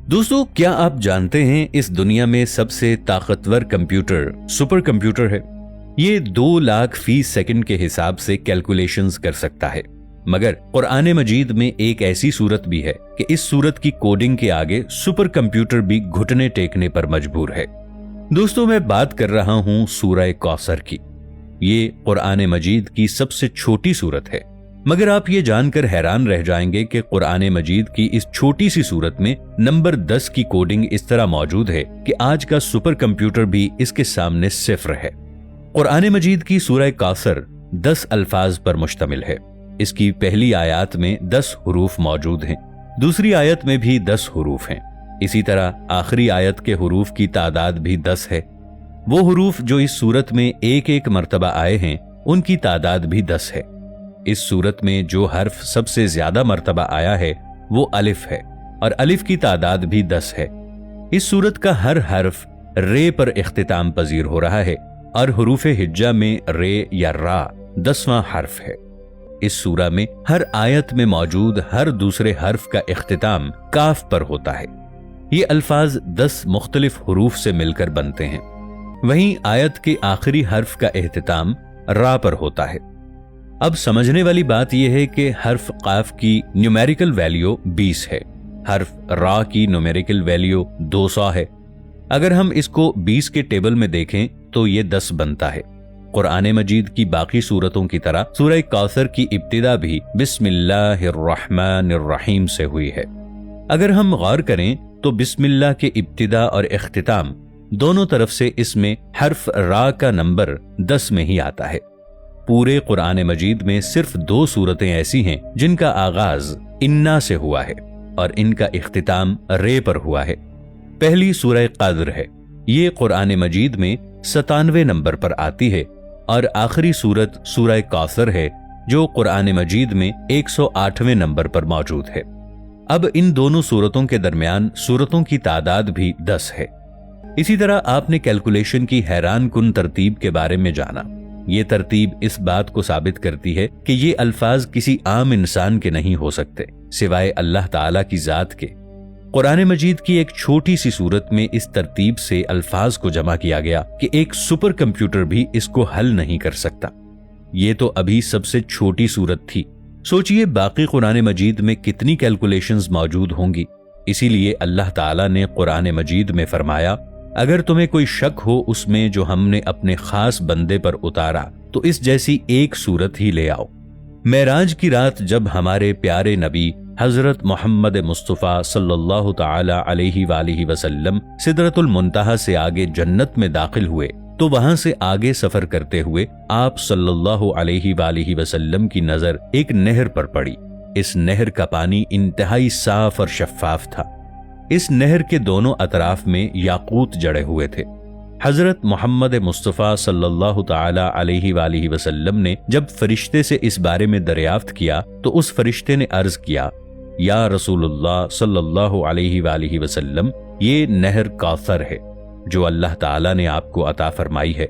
दोस्तों, क्या आप जानते हैं इस दुनिया में सबसे ताकतवर कंप्यूटर सुपर कंप्यूटर है। ये 2 लाख फी सेकंड के हिसाब से कैलकुलेशंस कर सकता है। मगर कुरान मजीद में एक ऐसी सूरत भी है कि इस सूरत की कोडिंग के आगे सुपर कंप्यूटर भी घुटने टेकने पर मजबूर है। दोस्तों, मैं बात कर रहा हूं सूरह कौसर की। ये कुरान मजीद की सबसे छोटी सूरत है, मगर आप ये जानकर हैरान रह जाएंगे कि कुरान मजीद की इस छोटी सी सूरत में नंबर 10 की कोडिंग इस तरह मौजूद है कि आज का सुपर कंप्यूटर भी इसके सामने सिफर है। कुरान मजीद की सूरह कौसर 10 अल्फाज पर मुश्तमिल है। इसकी पहली आयत में 10 हुरूफ मौजूद हैं, दूसरी आयत में भी 10 हुरूफ हैं। इसी तरह आखिरी आयत के हुरूफ की तादाद भी 10 है। वो हुरूफ जो इस सूरत में एक एक मर्तबा आए हैं, उनकी तादाद भी 10 है। इस सूरत में जो हर्फ सबसे ज्यादा मर्तबा आया है वो अलिफ है, और अलिफ की तादाद भी 10 है। इस सूरत का हर हर्फ रे पर इख्तिताम पजीर हो रहा है, और हुरूफ हिज्जा में रे या रा 10वां हर्फ है। इस सूरा में हर आयत में मौजूद हर दूसरे हर्फ का इख्तिताम काफ पर होता है। ये अल्फाज 10 मुख्तलिफ हुरूफ से मिलकर बनते हैं। वहीं आयत के आखिरी हर्फ का इख्तिताम रा पर होता है। अब समझने वाली बात यह है कि हर्फ काफ की न्यूमेरिकल वैल्यू 20 है, हर्फ रा की न्यूमेरिकल वैल्यू 200 है। अगर हम इसको 20 के टेबल में देखें तो ये 10 बनता है। कुरान मजीद की बाकी सूरतों की तरह सूरह कौसर की इब्तिदा भी बिस्मिल्लाहिर्रहमानिर्रहीम से हुई है। अगर हम गौर करें तो बिस्मिल्लाह के इब्तिदा और इख्तिताम दोनों तरफ से इसमें हर्फ रा का नंबर 10 में ही आता है। पूरे कुरान मजीद में सिर्फ 2 सूरतें ऐसी हैं जिनका आगाज इन्ना से हुआ है और इनका इख्तिताम रे पर हुआ है। पहली सूरह क़द्र है, ये कुरान मजीद में 97वें नंबर पर आती है, और आखिरी सूरत सूरह कौसर है जो कुरान मजीद में 108वें नंबर पर मौजूद है। अब इन दोनों सूरतों के दरमियान सूरतों की तादाद भी 10 है। इसी तरह आपने कैलकुलेशन की हैरान कुन तरतीब के बारे में जाना। ये तरतीब इस बात को साबित करती है कि ये अल्फाज किसी आम इंसान के नहीं हो सकते सिवाय अल्लाह ताला की जात के। कुरान मजीद की एक छोटी सी सूरत में इस तरतीब से अल्फाज को जमा किया गया कि एक सुपर कंप्यूटर भी इसको हल नहीं कर सकता। ये तो अभी सबसे छोटी सूरत थी। सोचिए बाकी कुरान मजीद में कितनी कैलकुलेशंस मौजूद होंगी। इसीलिए अल्लाह ताला ने कुरान मजीद में फरमाया, अगर तुम्हें कोई शक हो उसमें जो हमने अपने खास बंदे पर उतारा तो इस जैसी एक सूरत ही ले आओ। मेराज की रात जब हमारे प्यारे नबी हजरत मोहम्मद मुस्तफ़ा सल्लल्लाहु ताला अलैहि वालिहि वसल्लम सिदरतुल मुंतहा से आगे जन्नत में दाखिल हुए तो वहां से आगे सफर करते हुए आप सल्लल्लाहु अलैहि वालिहि वसल्लम की नजर एक नहर पर पड़ी। इस नहर का पानी इंतहाई साफ और शफाफ था। इस नहर के दोनों अतराफ में याकूत जड़े हुए थे। हजरत मोहम्मद मुस्तफ़ा सल्लल्लाहु ताला अलैहि वालिहि वसल्लम ने जब फरिश्ते से इस बारे में दरियाफ्त किया तो उस फरिश्ते ने अर्ज किया, या रसूलुल्लाह सल्लल्लाहु अलैहि वालिहि वसल्लम, ये नहर कौसर है जो अल्लाह ताला ने आपको अता फरमाई है।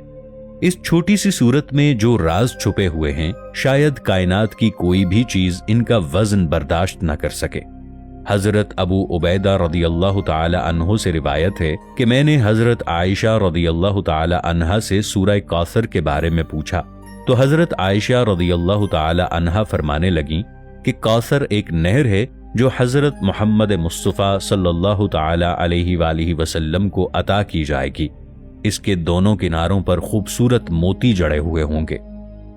इस छोटी सी सूरत में जो राज छुपे हुए हैं, शायद कायनात की कोई भी चीज इनका वजन बर्दाश्त न कर सके। हजरत अबू उबैदा रदियल्लाहु ताला अन्हु से रिवायत है कि मैंने हजरत आयशा रदियल्लाहु ताला अन्हा से सूरह कौसर के बारे में पूछा तो हजरत आयशा रदियल्लाहु ताला अन्हा फरमाने लगी कि कौसर एक नहर है जो हजरत मोहम्मद मुस्तफ़ा सल्लल्लाहु ताला अलैहि वालिहि वसल्लम को अता की जाएगी। इसके दोनों किनारों पर खूबसूरत मोती जड़े हुए होंगे।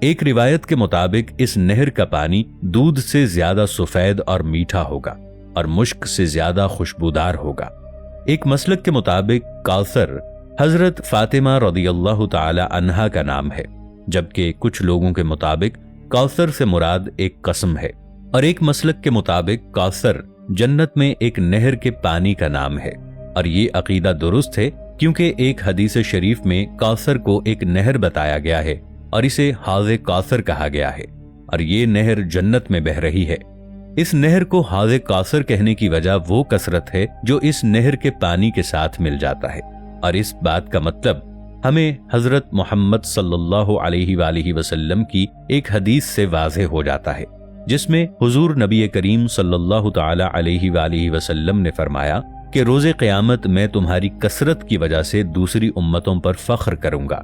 एक रिवायत के मुताबिक इस नहर का पानी दूध से ज्यादा सफेद और मीठा होगा और मुश्क से ज्यादा खुशबूदार होगा। एक मसलक के मुताबिक कौसर हजरत फातिमा रदियल्लाहु ताला अन्हा का नाम है, जबकि कुछ लोगों के मुताबिक कौसर से मुराद एक कसम है, और एक मसलक के मुताबिक कौसर जन्नत में एक नहर के पानी का नाम है। और ये अकीदा दुरुस्त है क्योंकि एक हदीस शरीफ में कौसर को एक नहर बताया गया है और इसे हाज़े कौसर कहा गया है, और ये नहर जन्नत में बह रही है। इस नहर को हाज़े कौसर कहने की वजह वो कसरत है जो इस नहर के पानी के साथ मिल जाता है, और इस बात का मतलब हमें हजरत मोहम्मद सल्लल्लाहु अलैहि वालिहि वसल्लम की एक हदीस से वाज़ेह हो जाता है, जिसमें हुजूर नबी करीम सल्लल्लाहु ताला अलैहि वालिहि वसल्लम ने फरमाया کہ روز قیامت میں تمہاری کثرت کی وجہ سے دوسری امتوں پر فخر کروں گا۔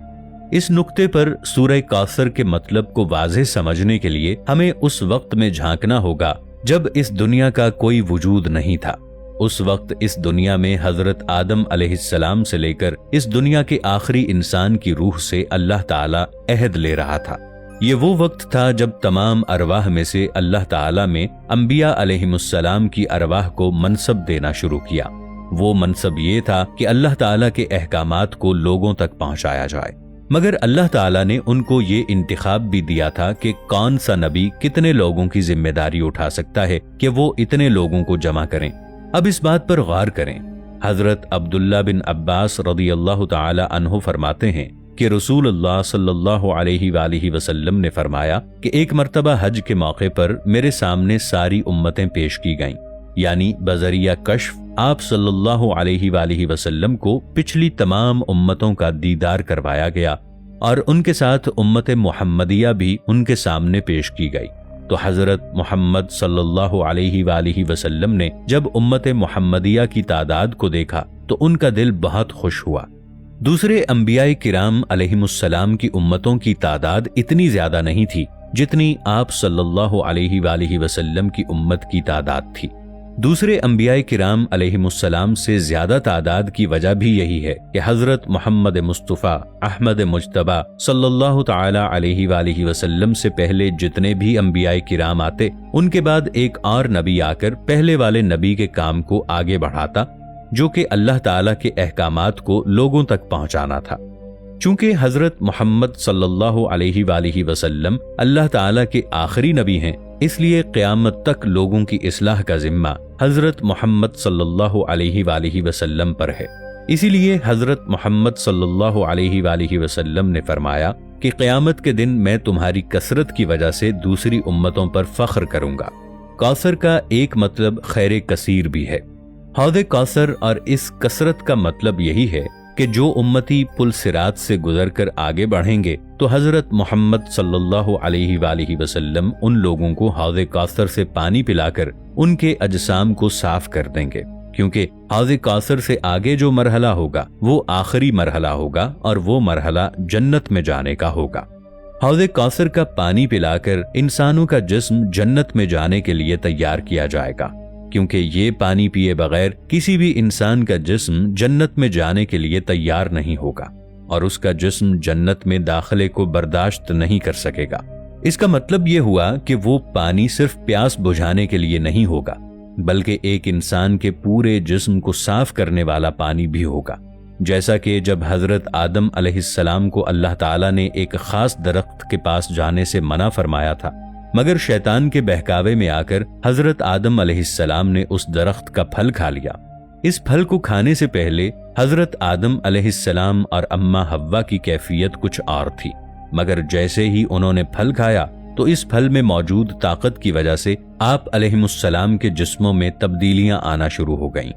اس نقطے پر سورہ کوثر کے مطلب کو واضح سمجھنے کے لیے ہمیں اس وقت میں جھانکنا ہوگا جب اس دنیا کا کوئی وجود نہیں تھا۔ اس وقت اس دنیا میں حضرت آدم علیہ السلام سے لے کر اس دنیا کے آخری انسان کی روح سے اللہ تعالیٰ عہد لے رہا تھا۔ یہ وہ وقت تھا جب تمام ارواح میں سے اللہ تعالیٰ میں انبیاء علیہم السلام کی ارواح کو منصب دینا شروع کیا۔ وہ منصب یہ تھا کہ اللہ تعالیٰ کے احکامات کو لوگوں تک پہنچایا جائے، مگر اللہ تعالیٰ نے ان کو یہ انتخاب بھی دیا تھا کہ کون سا نبی کتنے لوگوں کی ذمہ داری اٹھا سکتا ہے کہ وہ اتنے لوگوں کو جمع کریں۔ اب اس بات پر غور کریں۔ حضرت عبداللہ بن عباس رضی اللہ تعالی عنہ فرماتے ہیں کہ رسول اللہ صلی اللہ علیہ وآلہ وسلم نے فرمایا کہ ایک مرتبہ حج کے موقع پر میرے سامنے ساری امتیں پیش کی گئیں، یعنی بذریعہ کشف آپ صلی اللہ علیہ وآلہ وسلم کو پچھلی تمام امتوں کا دیدار کروایا گیا اور ان کے ساتھ امت محمدیہ بھی ان کے سامنے پیش کی گئی۔ تو حضرت محمد صلی اللہ علیہ وآلہ وسلم نے جب امت محمدیہ کی تعداد کو دیکھا تو ان کا دل بہت خوش ہوا۔ دوسرے انبیاء کرام علیہم السلام کی امتوں کی تعداد اتنی زیادہ نہیں تھی جتنی آپ صلی اللہ علیہ وآلہ وسلم کی امت کی تعداد تھی۔ دوسرے انبیاء کرام علیہم السلام سے زیادہ تعداد کی وجہ بھی یہی ہے کہ حضرت محمد مصطفیٰ احمد مجتبی صلی اللہ تعالی علیہ وآلہ وسلم سے پہلے جتنے بھی انبیاء کرام آتے، ان کے بعد ایک اور نبی آ کر پہلے والے نبی کے کام کو آگے بڑھاتا، جو کہ اللہ تعالیٰ کے احکامات کو لوگوں تک پہنچانا تھا۔ چونکہ حضرت محمد صلی اللہ علیہ وآلہ وسلم اللہ تعالیٰ کے آخری نبی ہیں، اس لیے قیامت تک لوگوں کی اصلاح کا ذمہ حضرت محمد صلی اللہ علیہ وآلہ وسلم پر ہے۔ اسی لیے حضرت محمد صلی اللہ علیہ وآلہ وسلم نے فرمایا کہ قیامت کے دن میں تمہاری کثرت کی وجہ سے دوسری امتوں پر فخر کروں گا۔ کوثر کا ایک مطلب خیر کثیر بھی ہے۔ حوض کوثر اور اس کثرت کا مطلب یہی ہے کہ جو امتی پل صراط سے گزر کر آگے بڑھیں گے تو حضرت محمد صلی اللہ علیہ وآلہ وسلم ان لوگوں کو حوض کوثر سے پانی پلا کر ان کے اجسام کو صاف کر دیں گے، کیونکہ حوض کوثر سے آگے جو مرحلہ ہوگا وہ آخری مرحلہ ہوگا اور وہ مرحلہ جنت میں جانے کا ہوگا۔ حوض کوثر کا پانی پلا کر انسانوں کا جسم جنت میں جانے کے لیے تیار کیا جائے گا، کیونکہ یہ پانی پیے بغیر کسی بھی انسان کا جسم جنت میں جانے کے لیے تیار نہیں ہوگا اور اس کا جسم جنت میں داخلے کو برداشت نہیں کر سکے گا۔ اس کا مطلب یہ ہوا کہ وہ پانی صرف پیاس بجھانے کے لیے نہیں ہوگا، بلکہ ایک انسان کے پورے جسم کو صاف کرنے والا پانی بھی ہوگا۔ جیسا کہ جب حضرت آدم علیہ السلام کو اللہ تعالیٰ نے ایک خاص درخت کے پاس جانے سے منع فرمایا تھا، مگر شیطان کے بہکاوے میں آ کر حضرت آدم علیہ السلام نے اس درخت کا پھل کھا لیا۔ اس پھل کو کھانے سے پہلے حضرت آدم علیہ السلام اور اماں حوا کی کیفیت کچھ اور تھی، مگر جیسے ہی انہوں نے پھل کھایا تو اس پھل میں موجود طاقت کی وجہ سے آپ علیہم السلام کے جسموں میں تبدیلیاں آنا شروع ہو گئیں۔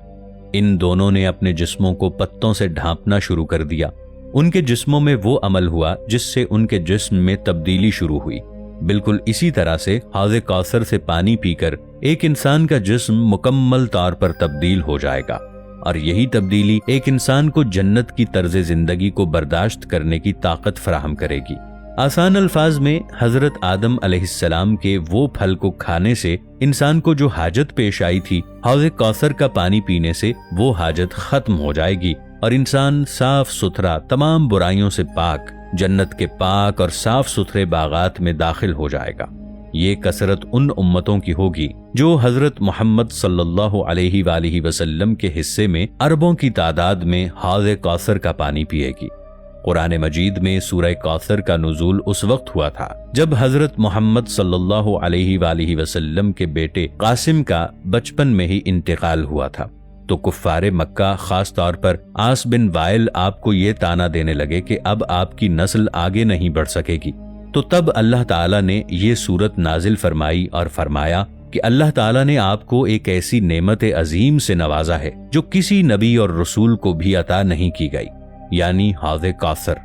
ان دونوں نے اپنے جسموں کو پتوں سے ڈھانپنا شروع کر دیا۔ ان کے جسموں میں وہ عمل ہوا جس سے ان کے جسم میں تبدیلی شروع ہوئی۔ بالکل اسی طرح سے حوض کوثر سے پانی پی کر ایک انسان کا جسم مکمل طور پر تبدیل ہو جائے گا، اور یہی تبدیلی ایک انسان کو جنت کی طرز زندگی کو برداشت کرنے کی طاقت فراہم کرے گی۔ آسان الفاظ میں حضرت آدم علیہ السلام کے وہ پھل کو کھانے سے انسان کو جو حاجت پیش آئی تھی، حوض کوثر کا پانی پینے سے وہ حاجت ختم ہو جائے گی اور انسان صاف ستھرا تمام برائیوں سے پاک جنت کے پاک اور صاف ستھرے باغات میں داخل ہو جائے گا۔ یہ کثرت ان امتوں کی ہوگی جو حضرت محمد صلی اللہ علیہ وآلہ وسلم کے حصے میں اربوں کی تعداد میں حوض کوثر کا پانی پیے گی۔ قرآن مجید میں سورہ کوثر کا نزول اس وقت ہوا تھا جب حضرت محمد صلی اللہ علیہ وآلہ وسلم کے بیٹے قاسم کا بچپن میں ہی انتقال ہوا تھا۔ تو کفار مکہ خاص طور پر عاص بن وائل آپ کو یہ طعنہ دینے لگے کہ اب آپ کی نسل آگے نہیں بڑھ سکے گی۔ تو تب اللہ تعالیٰ نے یہ سورت نازل فرمائی اور فرمایا کہ اللہ تعالیٰ نے آپ کو ایک ایسی نعمت عظیم سے نوازا ہے جو کسی نبی اور رسول کو بھی عطا نہیں کی گئی، یعنی حوض کوثر۔